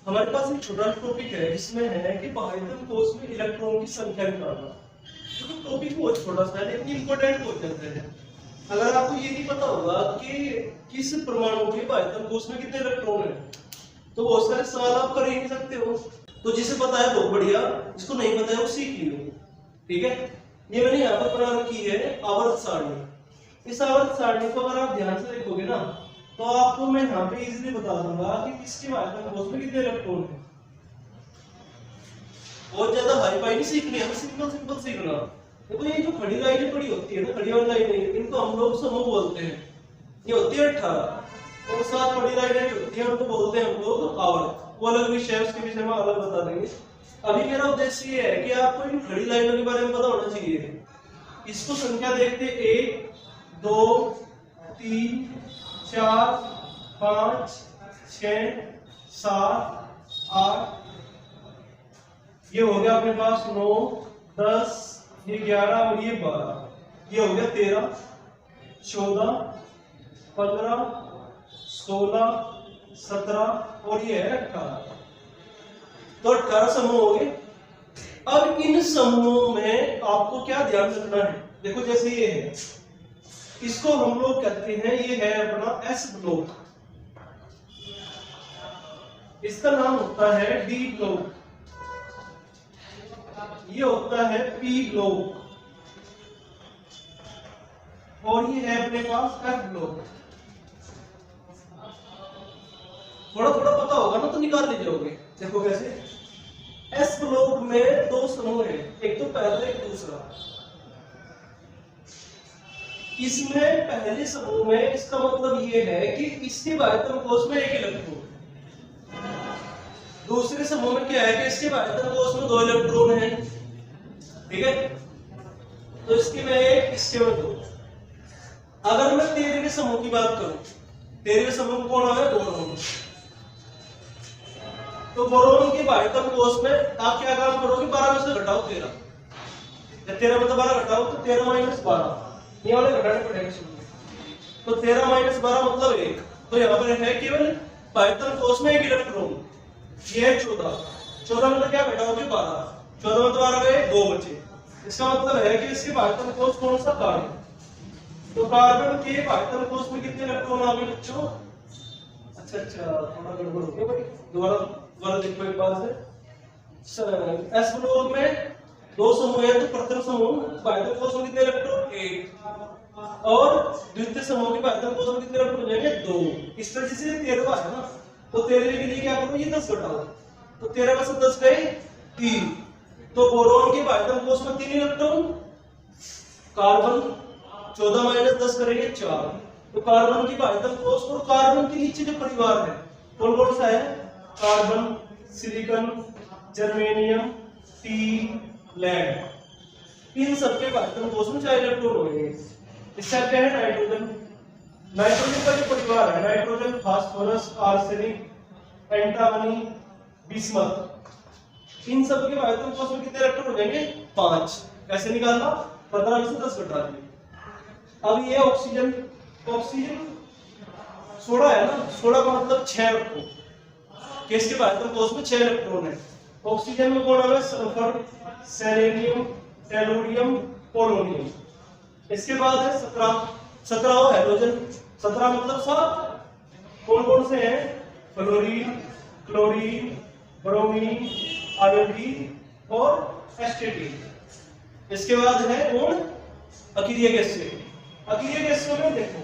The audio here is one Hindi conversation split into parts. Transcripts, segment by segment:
हमारे पास एक छोटा टॉपिक है जिसमें है कि पाइथन कोर्स में इलेक्ट्रॉन की संख्या निकालना। तो टॉपिक बहुत छोटा सा है लेकिन इंपॉर्टेंट क्वेश्चन है। अगर आपको ये नहीं पता होगा कि किस परमाणु के पाइथन कोर्स में कितने इलेक्ट्रॉन है तो बहुत सारे सवाल आप कर ही नहीं सकते हो। तो जिसे पता है बहुत बढ़िया, जिसको नहीं पता है वो सीख लियो। ठीक है, ये मैंने यहाँ पर बना रखी है आवर्त सारणी। इस आवर्त सारणी को अगर आप ध्यान से देखोगे ना तो आपको मैं यहाँ पे इजीली बता दूंगा कि किसके पाइथन कोर्स में कितने इलेक्ट्रॉन है। बहुत ज्यादा हाई फाई नहीं सीखनी है, सिंपल सिंपल सीखना। देखो ये जो खड़ी लाइनें पड़ी होती है ना, खड़ी वाली लाइनें, इनको हम लोग समूह बोलते हैं। ये होती है 18 और 7 बड़ी लाइनें जो होती है उनको बोलते हैं हम लोग आवर्त। वो अलग विषय है, उसके विषय में अलग बता देंगे। अभी मेरा उद्देश्य ये है कि आपको इन खड़ी लाइनों के बारे में पता होना चाहिए। इसको संख्या देखते 1 2 3 4 5 6 7 8, ये हो गया अपने पास 9 10, ये 11 और ये 12, ये हो गया 13 14 15 16 17 और ये है 18। तो 18 समूह हो गए। अब इन समूहों में आपको क्या ध्यान रखना है, देखो जैसे ये है, इसको हम लोग कहते हैं, ये है अपना एस ब्लॉक, इसका नाम होता है डी ब्लॉक, ये होता है पी ब्लॉक और ये है अपने पास एफ ब्लॉक। थोड़ा थोड़ा पता होगा ना तो निकाल ले जाओगे। देखो कैसे, एस ब्लॉक में 2 समूह है, एक तो पहला एक दूसरा। इसमें पहले समूह में इसका मतलब ये है कि इसके पाइथन कोर्स में 1 इलेक्ट्रॉन, दूसरे समूह में क्या है कि इसके पाइथन कोर्स में 2 इलेक्ट्रॉन है। ठीक है, तो इसके में 1 इसके में 2। अगर मैं 13वें समूह की बात करूं, 13वें समूह कौन है, बोरोन। तो बोरोन के पाइथन कोर्स में आप क्या काम करोगे, 12 में से घटाओ 13, जब 13 में से 12 घटाओ तो 13 - 12, ये वाले घटाने पड़ेंगे। तो 13 - 12 मतलब 1। तो यहाँ पर है केवल पाइथन कोर्स में 1 इलेक्ट्रॉन, ये है 14। 14 में तो क्या घटाओगे 12, 14 में तो 12 गए, 2 बचे। इसका मतलब है कि इसके पाइथन कोर्स कौन सा, कार्बन। तो कार्बन के पाइथन कोर्स में कितने इलेक्ट्रॉन आ गए बच्चों। अच्छा थोड़ा गड़बड़ हो गया भाई, दोबारा देखो एक बार से। एस ब्लॉक में 2 समूह है, तो प्रथम समूह पाइथन कोर्स में कितने इलेक्ट्रॉन, 1, और द्वितीय समूह के पाइथन कोर्स में कितने इलेक्ट्रॉन जाएंगे, 2। इस तरह से 13वां है ना, तो 13वें के लिए क्या करो, ये 10 घटाओ, तो 13 में से 10 गए 3। तो बोरोन के पाइथन कोर्स में 3 इलेक्ट्रॉन, कार्बन 14 - 10 करेंगे 4। तो कार्बन की पाइथन कोर्स, और कार्बन के नीचे जो परिवार है कौन कौन सा है, कार्बन, सिलिकॉन, जर्मेनियम, टी, लेड, इन सबके पाइथन कोर्स में 4 इलेक्ट्रॉन होंगे। इससे क्या है, नाइट्रोजन। नाइट्रोजन का जो परिवार है, नाइट्रोजन, फास्फोरस, आर्सेनिक, एंटामनी, बिस्मथ, इन सब के पाइथन कोर्स में कितने इलेक्ट्रॉन हो जाएंगे, 5। कैसे निकालना, 15 में से 10 घटा दिए। अब ये ऑक्सीजन, ऑक्सीजन 16 है ना, 16 का मतलब 6 रखो कि इसके पाइथन कोर्स में 6 इलेक्ट्रॉन है। ऑक्सीजन में कौन है, सल्फर, सेलेनियम, टेलुरियम, पोलोनियम। इसके बाद है 17 हाइड्रोजन, 17 मतलब 7। कौन कौन से हैं, फ्लोरीन, क्लोरीन, ब्रोमीन, आयोडीन और एस्टेटिन। इसके बाद है कौन, अकीरिय गैसें। अकीरिय गैसों में देखो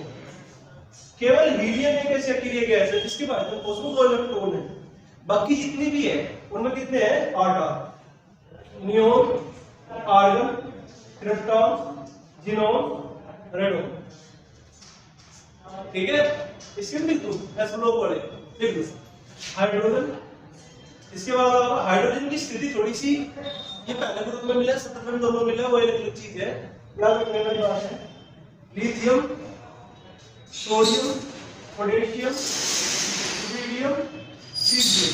केवल हीलियम एक ऐसी अकीरिय गैस है जिसके पाइथन कोर्स में 2 इलेक्ट्रॉन है। बाकी जितनी भी है उनमें कितने हैं, 8। Neon, argon, krypton, xenon, radon. ठीक है, इसके लिख दो, एस ब्लॉक वाले लिख दो। हाइड्रोजन, इसके बाद हाइड्रोजन की स्थिति थोड़ी सी, ये पहले ग्रुप में मिला, 17वें में दोनों मिला, वो एक चीज है, याद रखने वाली बात है। Lithium, sodium, potassium, sodium, caesium.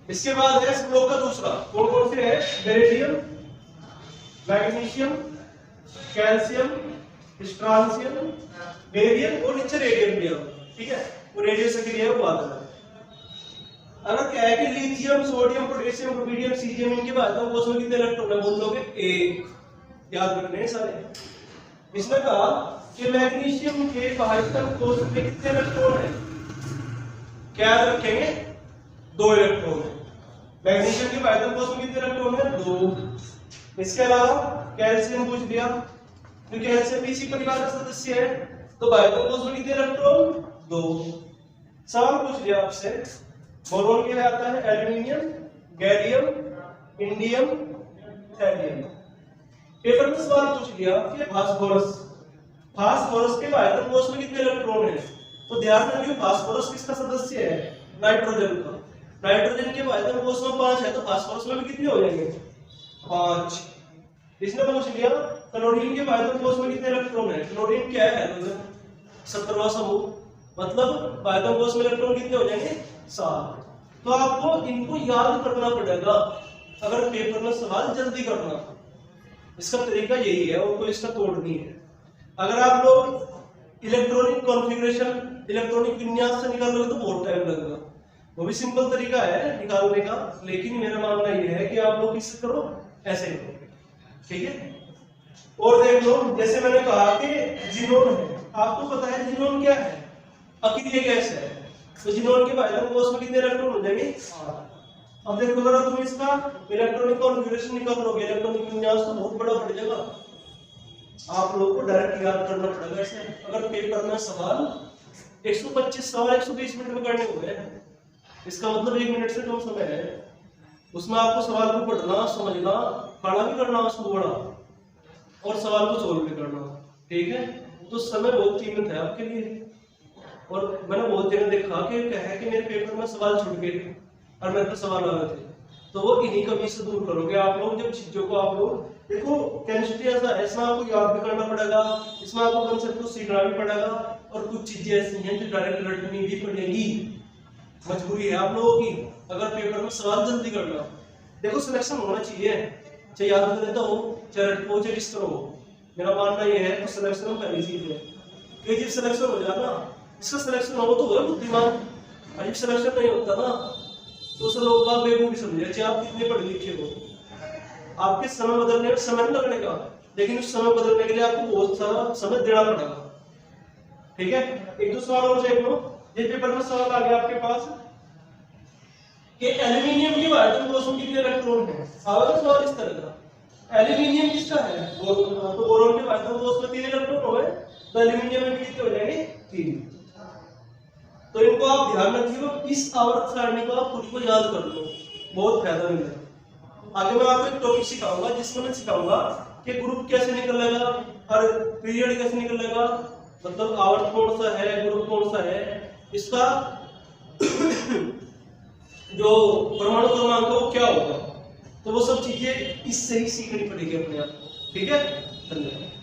इसके बाद है इस ब्लॉक का दूसरा, कौन कौन से है, beryllium, magnesium, calcium, strontium, barium और नीचे रेडियम भी है। ठीक है, वो रेडियम से क्रिया है, वो आता है। अगर क्या है कि lithium, sodium, potassium, rubidium, caesium इनके भाजतम कोष में कितने इलेक्ट्रॉन है बोल दोगे? एक। याद रखने हैं सारे। इसने कहा कि मैग्नीशियम के भाजतम कोष में कितने इलेक्ट्रॉन है? क्या याद रखेंगे? 2 इलेक्ट्रॉन है। मैग्नीशियम के भाजतम कोष में कितने इलेक्ट्रॉन है? 2। इसके अलावा कैल्शियम पूछ दिया, तो कैल्शियम इसी परिवार का सदस्य है, तो भाजतम कोष में कितने इलेक्ट्रॉन? 2। सवाल पूछ लिया आपसे, बोरोन के लिए आता है aluminium, gallium, indium, thallium. Paper में सवाल पूछ लिया कि फास्फोरस, फास्फोरस के भाजतम कोष में कितने इलेक्ट्रॉन है? तो ध्यान रखिए फास्फोरस किसका सदस्य है? नाइट्रोजन का। नाइट्रोजन के भाजतम कोष में 5 है, तो फास्फोरस में भी कितने हो जाएंगे? 5। इसने पूछ लिया क्लोरीन के भाजतम कोष में कितने इलेक्ट्रॉन है? क्लोरीन क्या है? हाइड्रोजन, 17वां समूह, मतलब भाजतम कोष में इलेक्ट्रॉन कितने हो जाएंगे? 7। तो आपको इनको याद करना पड़ेगा अगर पेपर में सवाल जल्दी करना। इसका तरीका यही है और कोई इसका तोड़ नहीं है। अगर आप लोग इलेक्ट्रॉनिक कॉन्फ़िगरेशन, इलेक्ट्रॉनिक विन्यास से निकालोगे तो बहुत टाइम लगेगा। वो भी सिंपल तरीका है निकालने का, लेकिन मेरा मानना यह है कि आप लोग किससे करो? ऐसे करो, ठीक है। और देख लो, जैसे मैंने कहा कि जीनोन है, आपको पता है जीनोन क्या है? अकेले गैस है, तो जीनोन के भाजतम कोष में कितने इलेक्ट्रॉन हो जाएंगे? 8। अब देखो जरा तुम इसका इलेक्ट्रॉनिक कॉन्फ़िगरेशन निकाल लोगे, इलेक्ट्रॉनिक विन्यास तो बहुत बड़ा पड़ जाएगा। आप लोगों को डायरेक्ट याद करना पड़ेगा ऐसे। अगर पेपर में सवाल 125 सवाल 120 मिनट में करने हुए हैं, इसका मतलब 1 मिनट से कम समय है। उसमें आपको सवाल को पढ़ना, समझना, खड़ा भी करना उसको बड़ा, और सवाल को सोल्व भी करना, ठीक है। तो समय बहुत कीमत है आपके लिए। और मैंने बहुत जगह देखा कि क्या है कि मेरे पेपर में सवाल छूट गए और मेरे पे सवाल आ रहे थे, तो वो इन्हीं कमी से दूर करोगे आप लोग जब चीजों को आप लोग देखो। केमिस्ट्री ऐसा आपको याद भी करना पड़ेगा, इसमें आपको कंसेप्ट को सीखना भी पड़ेगा, और कुछ चीजें ऐसी हैं जो डायरेक्ट रटनी भी पड़ेगी, मजबूरी है आप लोगों की अगर पेपर में सवाल जल्दी करना। देखो सिलेक्शन होना चाहिए, चाहे याद कर लेता हो, चाहे रट हो, चाहे किस तरह हो। मेरा मानना यह है कि सिलेक्शन पहली चीज है कि जब सिलेक्शन हो जाएगा, इसका सिलेक्शन हो तो है बुद्धिमान, और जब सिलेक्शन नहीं होता ना तो उसे लोग बात बेवकूफी समझे, चाहे आप कितने पढ़े लिखे हो। आपके समय बदलने में समय नहीं लगने का, लेकिन उस समय बदलने के लिए आपको बहुत सारा समय देना पड़ेगा, ठीक है। एक दो सवाल और देख लो। ये पेपर में सवाल आ गया आपके पास कि एल्यूमिनियम के भाजतम कोष में कितने इलेक्ट्रॉन है। आवेगा सवाल इस तरह का, एल्यूमिनियम किसका है? तो बोरोन के भाजतम कोष में 3 इलेक्ट्रॉन हो गए, तो एल्यूमिनियम में कितने हो जाएंगे? 3। तो इनको आप ध्यान रखिए, इस आवर्त सारणी को आप खुद को याद कर लो, बहुत फायदा मिलेगा। आगे मैं आपको एक टॉपिक सिखाऊंगा जिसमें मैं सिखाऊंगा कि ग्रुप कैसे निकलेगा और पीरियड कैसे निकलेगा, मतलब आवर्त कौन सा है, ग्रुप कौन सा है, इसका जो परमाणु क्रमांक है वो क्या होगा। तो वो सब चीजें इससे ही सीखनी पड़ेगी अपने आप को, ठीक है। धन्यवाद।